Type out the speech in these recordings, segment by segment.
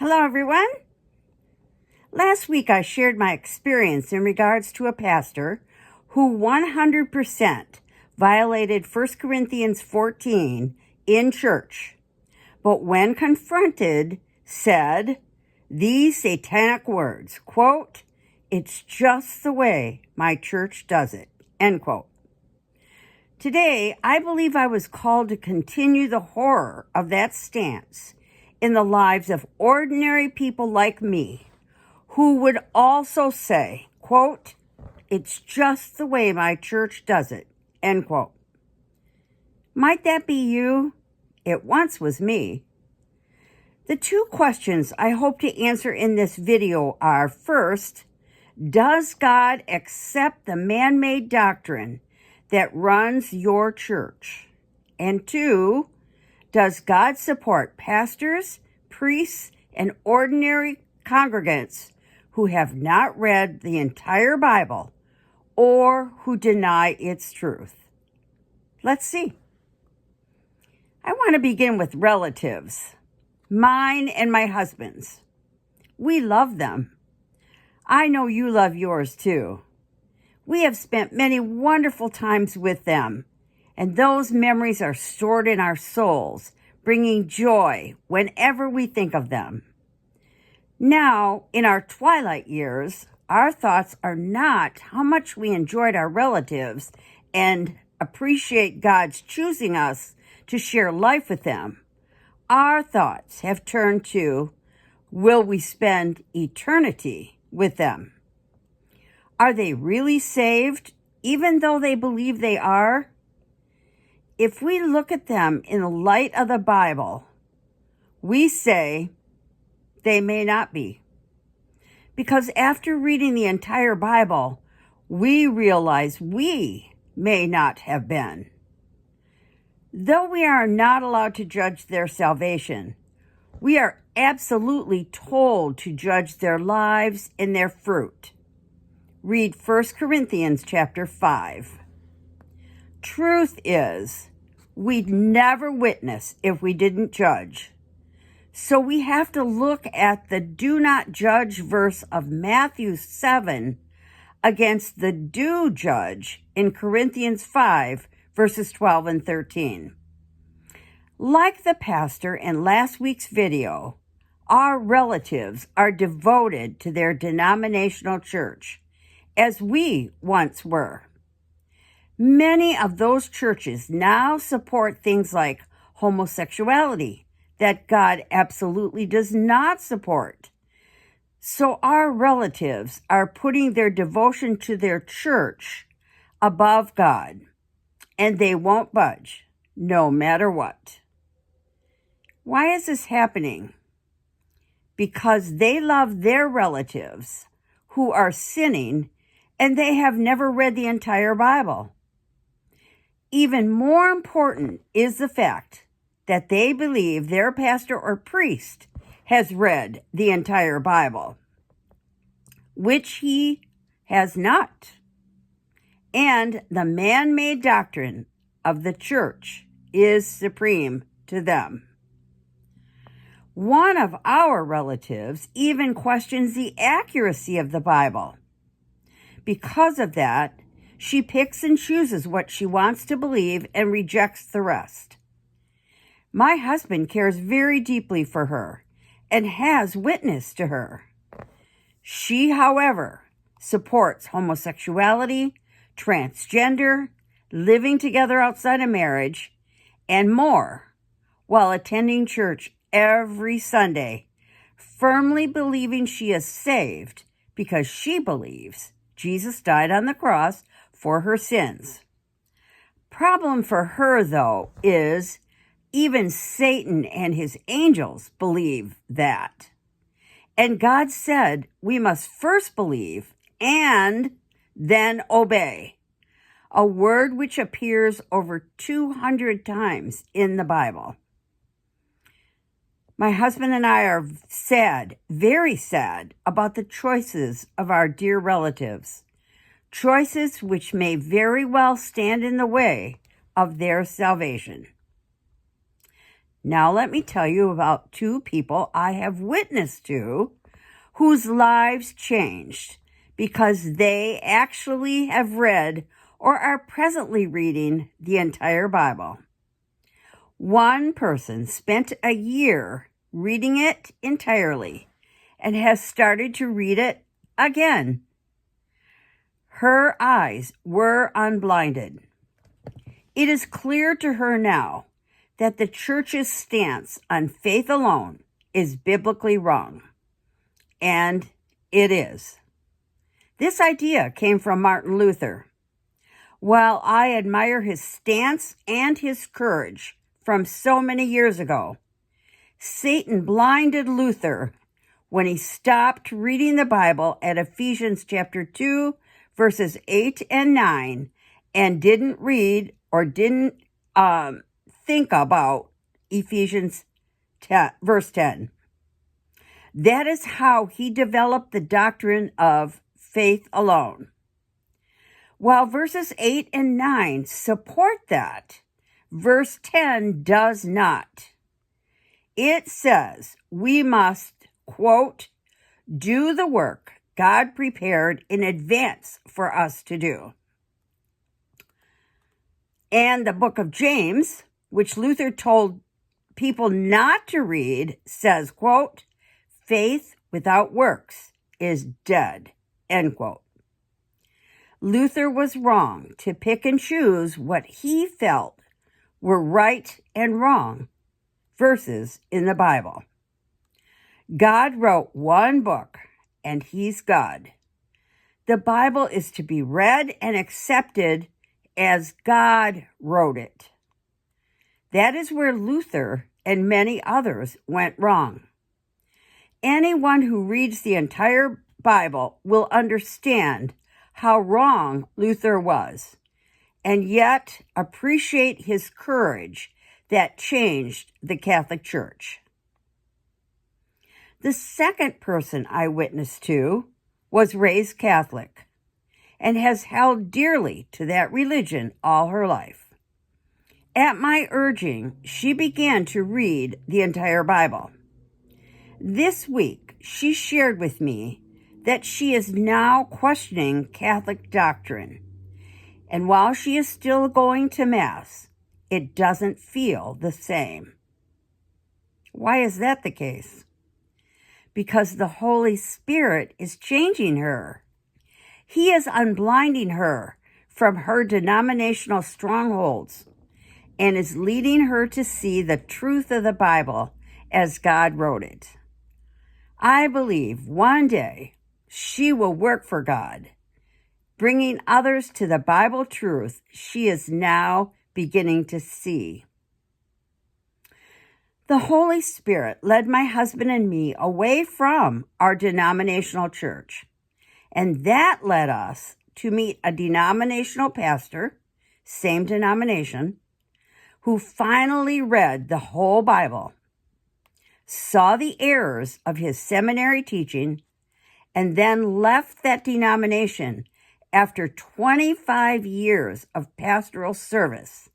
Hello, everyone. Last week I shared my experience in regards to a pastor who 100% violated 1 Corinthians 14 in church, but when confronted said these satanic words, quote, "It's just the way my church does it," end quote. Today, I believe I was called to continue the horror of that stance in the lives of ordinary people like me, who would also say, quote, "It's just the way my church does it," end quote. Might that be you? It once was me. The two questions I hope to answer in this video are, first, does God accept the man-made doctrine that runs your church? And two, does God support pastors, priests, and ordinary congregants who have not read the entire Bible or who deny its truth? Let's see. I want to begin with relatives, mine and my husband's. We love them. I know you love yours too. We have spent many wonderful times with them, and those memories are stored in our souls, bringing joy whenever we think of them. Now, in our twilight years, our thoughts are not how much we enjoyed our relatives and appreciate God's choosing us to share life with them. Our thoughts have turned to, will we spend eternity with them? Are they really saved, even though they believe they are? If we look at them in the light of the Bible, we say they may not be. Because after reading the entire Bible, we realize we may not have been. Though we are not allowed to judge their salvation, we are absolutely told to judge their lives and their fruit. Read 1 Corinthians chapter 5. Truth is, we'd never witness if we didn't judge. So we have to look at the do not judge verse of Matthew 7 against the do judge in Corinthians 5 verses 12 and 13. Like the pastor in last week's video, our relatives are devoted to their denominational church, as we once were. Many of those churches now support things like homosexuality that God absolutely does not support. So our relatives are putting their devotion to their church above God, and they won't budge, no matter what. Why is this happening? Because they love their relatives who are sinning, and they have never read the entire Bible. Even more important is the fact that they believe their pastor or priest has read the entire Bible, which he has not. And the man-made doctrine of the church is supreme to them. One of our relatives even questions the accuracy of the Bible. Because of that, she picks and chooses what she wants to believe and rejects the rest. My husband cares very deeply for her and has witnessed to her. She, however, supports homosexuality, transgender, living together outside of marriage, and more, while attending church every Sunday, firmly believing she is saved because she believes Jesus died on the cross for her sins. Problem for her, though, is even Satan and his angels believe that. And God said we must first believe and then obey, a word which appears over 200 times in the Bible. My husband and I are sad, very sad, about the choices of our dear relatives, choices which may very well stand in the way of their salvation. Now let me tell you about two people I have witnessed to whose lives changed because they actually have read or are presently reading the entire Bible. One person spent a year reading it entirely and has started to read it again. Her eyes were unblinded. It is clear to her now that the church's stance on faith alone is biblically wrong. And it is. This idea came from Martin Luther. While I admire his stance and his courage from so many years ago, Satan blinded Luther when he stopped reading the Bible at Ephesians chapter 2, verses 8 and 9, and didn't read or didn't think about Ephesians 10, verse 10. That is how he developed the doctrine of faith alone. While verses 8 and 9 support that, verse 10 does not. It says we must, quote, do the work God prepared in advance for us to do. And the book of James, which Luther told people not to read, says, quote, faith without works is dead, end quote. Luther was wrong to pick and choose what he felt were right and wrong verses in the Bible. God wrote one book, and he's God. The Bible is to be read and accepted as God wrote it. That is where Luther and many others went wrong. Anyone who reads the entire Bible will understand how wrong Luther was, and yet appreciate his courage that changed the Catholic Church. The second person I witnessed to was raised Catholic and has held dearly to that religion all her life. At my urging, she began to read the entire Bible. This week, she shared with me that she is now questioning Catholic doctrine, and while she is still going to Mass, it doesn't feel the same. Why is that the case? Because the Holy Spirit is changing her. He is unblinding her from her denominational strongholds and is leading her to see the truth of the Bible as God wrote it. I believe one day she will work for God, bringing others to the Bible truth she is now beginning to see. The Holy Spirit led my husband and me away from our denominational church, and that led us to meet a denominational pastor, same denomination, who finally read the whole Bible, saw the errors of his seminary teaching, and then left that denomination after 25 years of pastoral service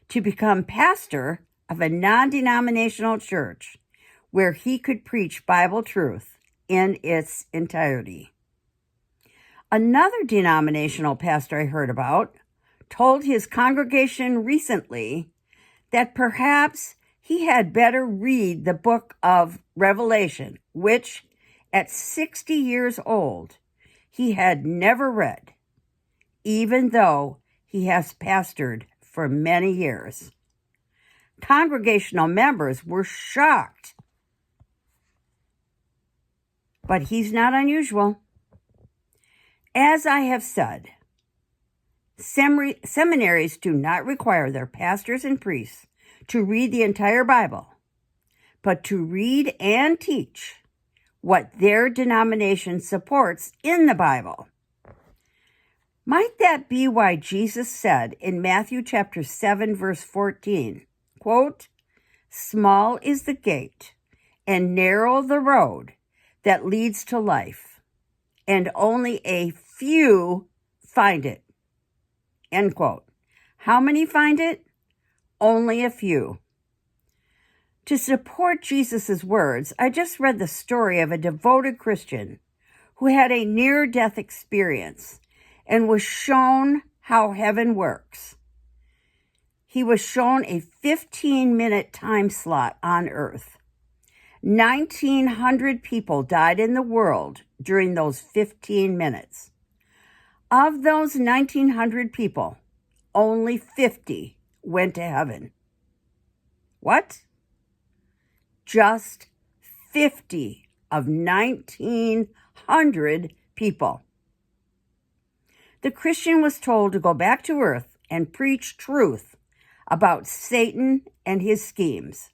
to become pastor of a non-denominational church where he could preach Bible truth in its entirety. Another denominational pastor I heard about told his congregation recently that perhaps he had better read the book of Revelation, which at 60 years old he had never read, even though he has pastored for many years. Congregational members were shocked. But he's not unusual. As I have said, seminaries do not require their pastors and priests to read the entire Bible, but to read and teach what their denomination supports in the Bible. Might that be why Jesus said in Matthew chapter 7, verse 14, quote, small is the gate and narrow the road that leads to life, and only a few find it, end quote. How many find it? Only a few. To support Jesus' words, I just read the story of a devoted Christian who had a near-death experience and was shown how heaven works. He was shown a 15-minute time slot on earth. 1,900 people died in the world during those 15 minutes. Of those 1,900 people, only 50 went to heaven. What? Just 50 of 1,900 people. The Christian was told to go back to earth and preach truth about Satan and his schemes.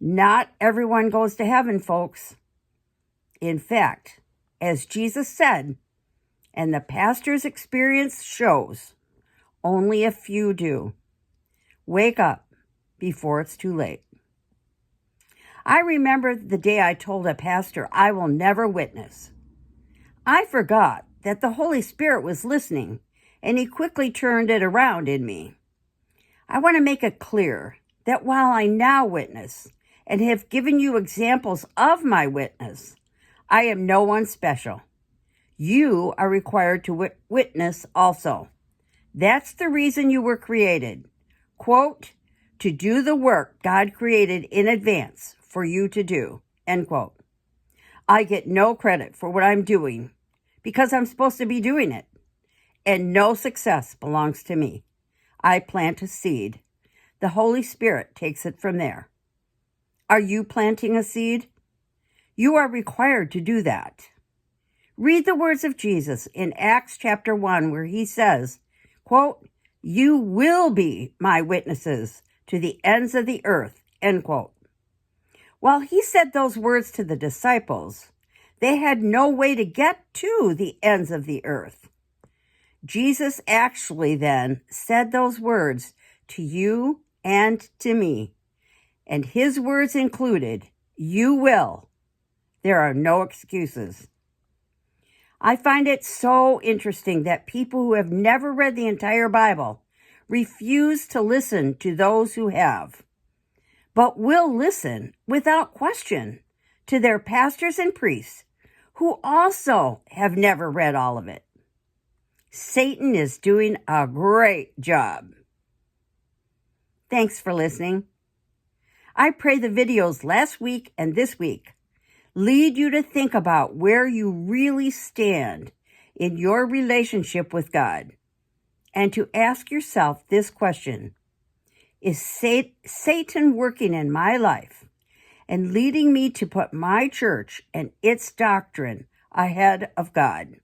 Not everyone goes to heaven, folks. In fact, as Jesus said, and the pastor's experience shows, only a few do. Wake up before it's too late. I remember the day I told a pastor I will never witness. I forgot that the Holy Spirit was listening, and he quickly turned it around in me. I want to make it clear that while I now witness and have given you examples of my witness, I am no one special. You are required to witness also. That's the reason you were created. Quote, to do the work God created in advance for you to do. End quote. I get no credit for what I'm doing because I'm supposed to be doing it. And no success belongs to me. I plant a seed. The Holy Spirit takes it from there. Are you planting a seed? You are required to do that. Read the words of Jesus in Acts chapter 1 where he says, quote, you will be my witnesses to the ends of the earth, end quote. While he said those words to the disciples, they had no way to get to the ends of the earth. Jesus actually then said those words to you and to me. And his words included, you will. There are no excuses. I find it so interesting that people who have never read the entire Bible refuse to listen to those who have, but will listen without question to their pastors and priests who also have never read all of it. Satan is doing a great job. Thanks for listening. I pray the videos last week and this week lead you to think about where you really stand in your relationship with God and to ask yourself this question: is Satan working in my life and leading me to put my church and its doctrine ahead of God?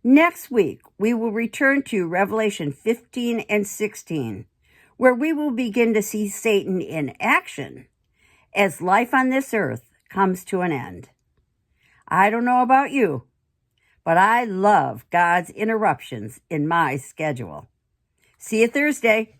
Next week, we will return to Revelation 15 and 16, where we will begin to see Satan in action as life on this earth comes to an end. I don't know about you, but I love God's interruptions in my schedule. See you Thursday.